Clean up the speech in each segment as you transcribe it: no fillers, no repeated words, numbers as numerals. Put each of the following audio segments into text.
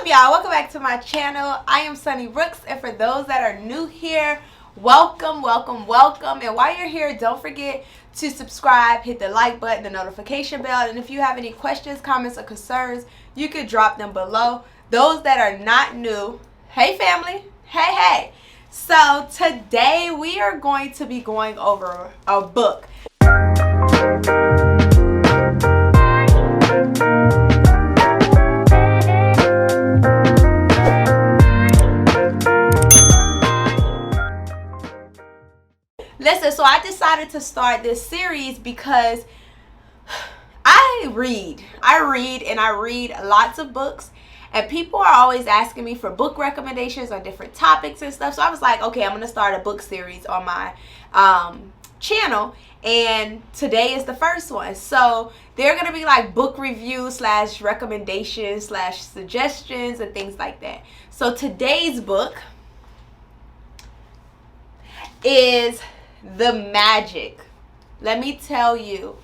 up, y'all? Welcome back to my channel. I am Sunny Brooks, and for those that are new here, welcome. And while you're here, don't forget to subscribe, hit the like button, the notification bell, and if you have any questions, comments, or concerns, you could drop them below. Those that are not new, hey family, hey. So today we are going to be going over a book. Listen, so I decided to start this series because I read lots of books, and people are always asking me for book recommendations on different topics and stuff. So I was like, okay, I'm going to start a book series on my channel, and today is the first one. So they're going to be like book reviews / recommendations / suggestions and things like that. So today's book is The Magic. Let me tell you,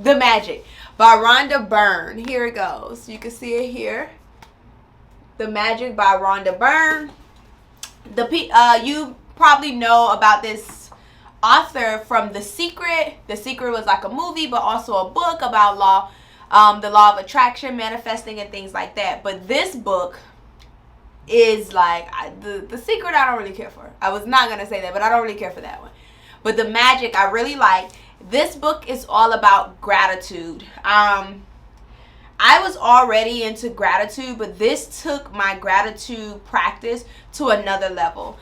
The Magic by Rhonda Byrne. Here it goes. You can see it here. The Magic by Rhonda Byrne. You probably know about this author from The Secret. The Secret was like a movie, but also a book about the law of attraction, manifesting, and things like that. But this book is like the Secret. I don't really care for. I was not gonna say that, but I don't really care for that one. But The Magic I really like. This book is all about gratitude. I was already into gratitude, but this took my gratitude practice to another level.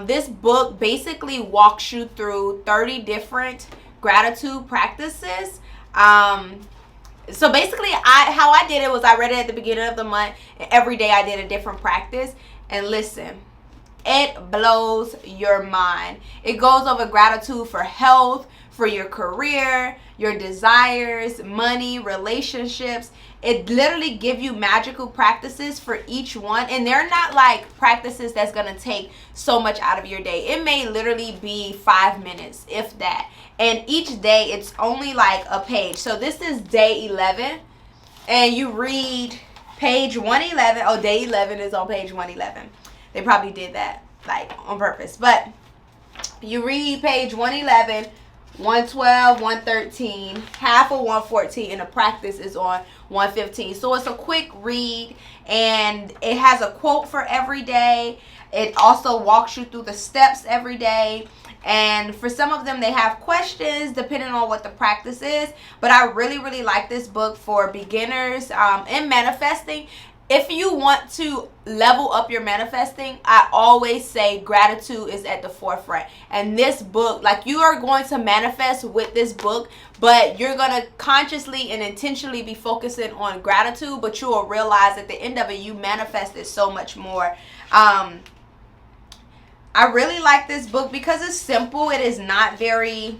This book basically walks you through 30 different gratitude practices. So basically, how I did it was I read it at the beginning of the month, and every day I did a different practice. And listen, it blows your mind. It goes over gratitude for health, for your career, your desires, money, relationships. It literally gives you magical practices for each one, and they're not like practices that's going to take so much out of your day. It may literally be 5 minutes, if that. And each day it's only like a page. So this is day 11, and you read page 111. Oh, day 11 is on page 111. They probably did that like on purpose. But you read page 111, 112, 113, half of 114, and the practice is on 115. So it's a quick read, and it has a quote for every day. It also walks you through the steps every day. And for some of them, they have questions depending on what the practice is. But I really like this book for beginners in manifesting. If you want to level up your manifesting, I always say gratitude is at the forefront. And this book, like, you are going to manifest with this book, but you're going to consciously and intentionally be focusing on gratitude, but you will realize at the end of it, you manifested so much more. I really like this book because it's simple. It is not very,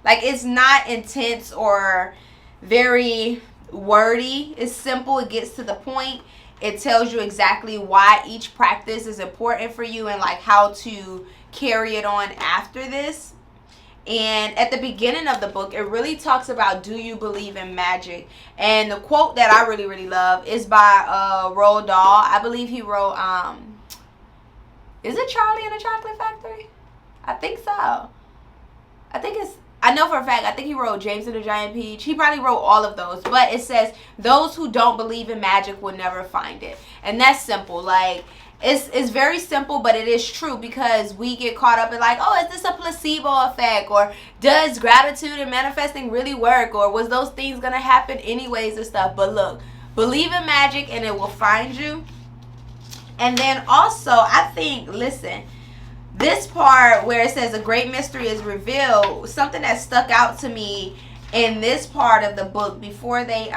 like, it's not intense or very wordy. It's simple. It gets to the point. It tells you exactly why each practice is important for you and like how to carry it on after this. And at the beginning of the book, it really talks about, do you believe in magic? And the quote that I really love is by Roald Dahl. I believe he wrote is it Charlie and the Chocolate Factory? I think so. I know for a fact, I think he wrote James and the Giant Peach. He probably wrote all of those. But it says, those who don't believe in magic will never find it. And that's simple. Like, it's very simple, but it is true, because we get caught up in like, oh, is this a placebo effect? Or does gratitude and manifesting really work? Or was those things going to happen anyways and stuff? But look, believe in magic and it will find you. And then also, I think, listen, this part where it says a great mystery is revealed, something that stuck out to me in this part of the book before they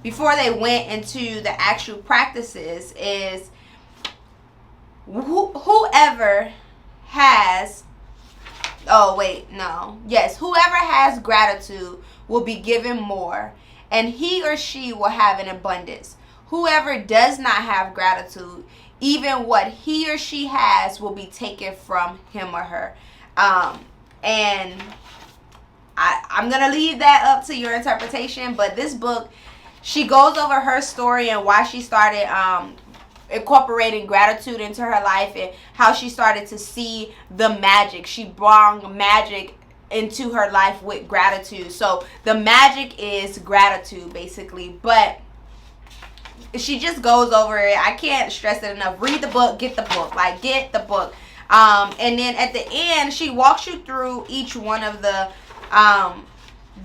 went into the actual practices is whoever has gratitude will be given more, and he or she will have an abundance. Whoever does not have gratitude, even what he or she has will be taken from him or her. And I'm going to leave that up to your interpretation. But this book She goes over her story and why she started incorporating gratitude into her life and how she started to see the magic. She brought magic into her life with gratitude. So the magic is gratitude, basically. But she just goes over it. I can't stress it enough. Read the book. Get the book. Like, get the book. And then at the end, she walks you through each one of the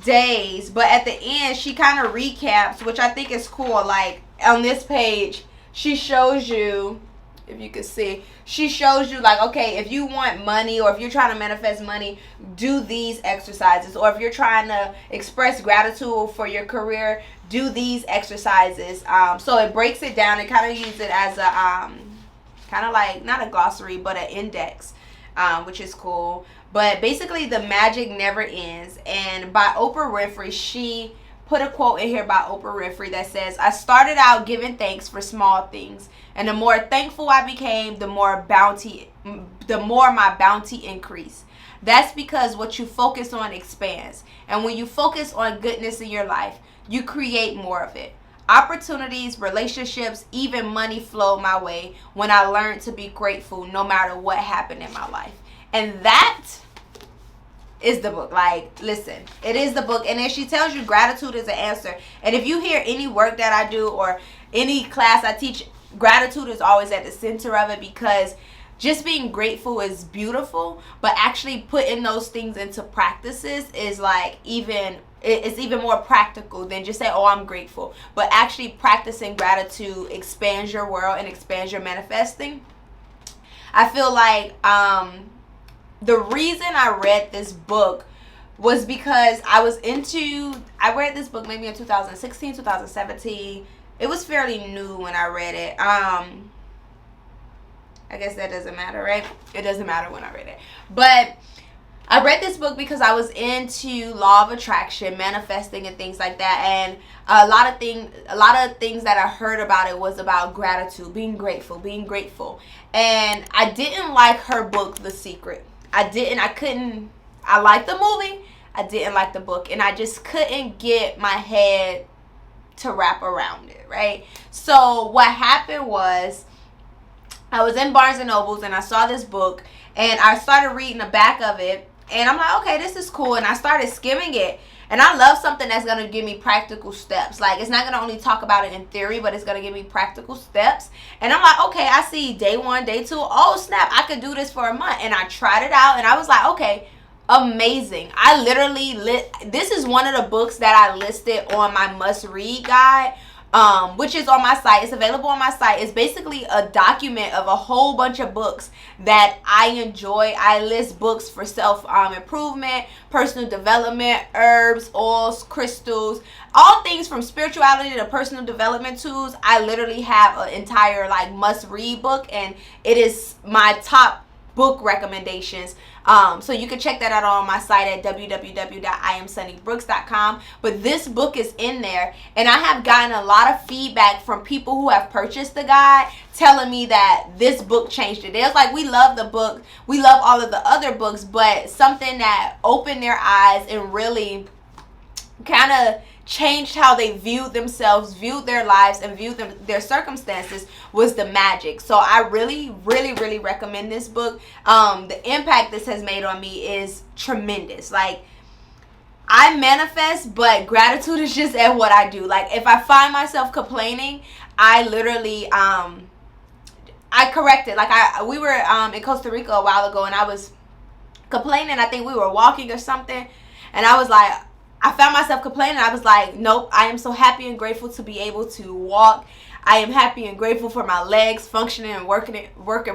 days. But at the end, she kind of recaps, which I think is cool. Like, on this page, she shows you, if you can see, she shows you like, okay, if you want money or if you're trying to manifest money, do these exercises. Or if you're trying to express gratitude for your career, do these exercises. So it breaks it down. It kind of uses it as a kind of like, not a glossary, but an index, which is cool. But basically, the magic never ends. And by Oprah Winfrey, she put a quote in here by Oprah Winfrey that says, I started out giving thanks for small things, and the more thankful I became, the more my bounty increased. That's because what you focus on expands. And when you focus on goodness in your life, you create more of it. Opportunities, relationships, even money flowed my way when I learned to be grateful no matter what happened in my life. And that is the book. Like, listen, it is the book. And then she tells you gratitude is an answer. And if you hear any work that I do or any class I teach, gratitude is always at the center of it, because just being grateful is beautiful, but actually putting those things into practices is like it's even more practical than just say, oh, I'm grateful. But actually practicing gratitude expands your world and expands your manifesting. I feel like the reason I read this book was because I read this book maybe in 2016, 2017. It was fairly new when I read it. I guess that doesn't matter, right? It doesn't matter when I read it. But I read this book because I was into law of attraction, manifesting, and things like that. And a lot of things that I heard about it was about gratitude, being grateful. And I didn't like her book, The Secret. I liked the movie. I didn't like the book. And I just couldn't get my head to wrap around it, right? So what happened was, I was in Barnes & Nobles and I saw this book and I started reading the back of it, and I'm like, okay, this is cool. And I started skimming it, and I love something that's going to give me practical steps. Like, it's not going to only talk about it in theory, but it's going to give me practical steps. And I'm like, okay, I see day 1, day 2. Oh, snap, I could do this for a month. And I tried it out and I was like, okay, amazing. I literally this is one of the books that I listed on my must read guide, which is on my site. It's available on my site. It's basically a document of a whole bunch of books that I enjoy. I list books for self improvement, personal development, herbs, oils, crystals, all things from spirituality to personal development tools. I literally have an entire like must read book, and it is my top book recommendations. So you can check that out on my site at www.iamsunnybrooks.com. But this book is in there, and I have gotten a lot of feedback from people who have purchased the guide telling me that this book changed it. It's like, we love the book, we love all of the other books, but something that opened their eyes and really kind of changed how they viewed themselves, viewed their lives, and viewed their circumstances was the magic. So I really, really, really recommend this book. The impact this has made on me is tremendous. Like, I manifest, but gratitude is just at what I do. Like, if I find myself complaining, I literally I correct it. Like, we were in Costa Rica a while ago, and I was complaining. I think we were walking or something, and I was like, I found myself complaining. I was like, nope, I am so happy and grateful to be able to walk. I am happy and grateful for my legs functioning and working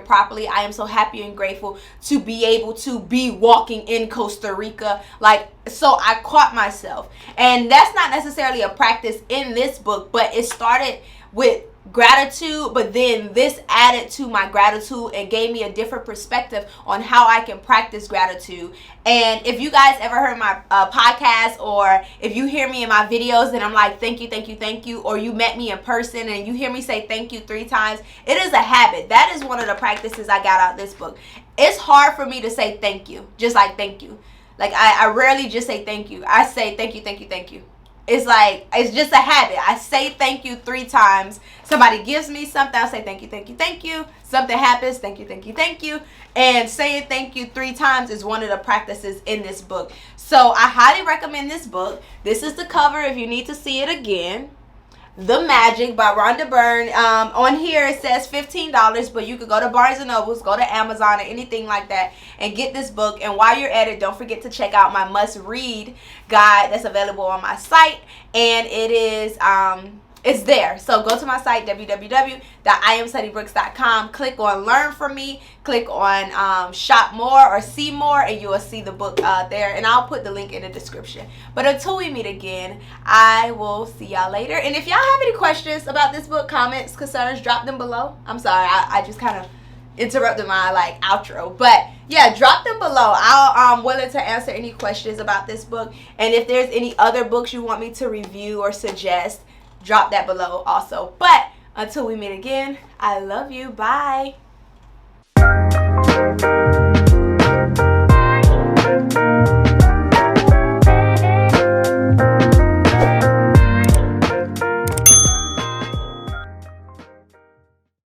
properly. I am so happy and grateful to be able to be walking in Costa Rica. Like, so I caught myself. And that's not necessarily a practice in this book, but it started with gratitude, but then this added to my gratitude and gave me a different perspective on how I can practice gratitude. And if you guys ever heard my podcast, or if you hear me in my videos and I'm like, thank you, thank you, thank you, or you met me in person and you hear me say thank you 3 times, it is a habit. That is one of the practices I got out of this book. It's hard for me to say thank you, just like thank you. Like, I rarely just say thank you. I say thank you, thank you, thank you. it's like, it's just a habit. I say thank you 3 times. Somebody gives me something, I say thank you, thank you, thank you. Something happens, thank you, thank you, thank you. And saying thank you 3 times is one of the practices in this book. So I highly recommend this book. This is the cover if you need to see it again. The Magic by Rhonda Byrne. On here it says $15, but you could go to Barnes & Nobles, go to Amazon or anything like that and get this book. And while you're at it, don't forget to check out my must-read guide that's available on my site. And it is it's there. So go to my site, www.iamsunnybrooks.com. Click on Learn From Me. Click on Shop More or See More, and you will see the book there. And I'll put the link in the description. But until we meet again, I will see y'all later. And if y'all have any questions about this book, comments, concerns, drop them below. I'm sorry, I just kind of interrupted my outro. But yeah, drop them below. I'm willing to answer any questions about this book. And if there's any other books you want me to review or suggest, drop that below also. But until we meet again, I love you. Bye.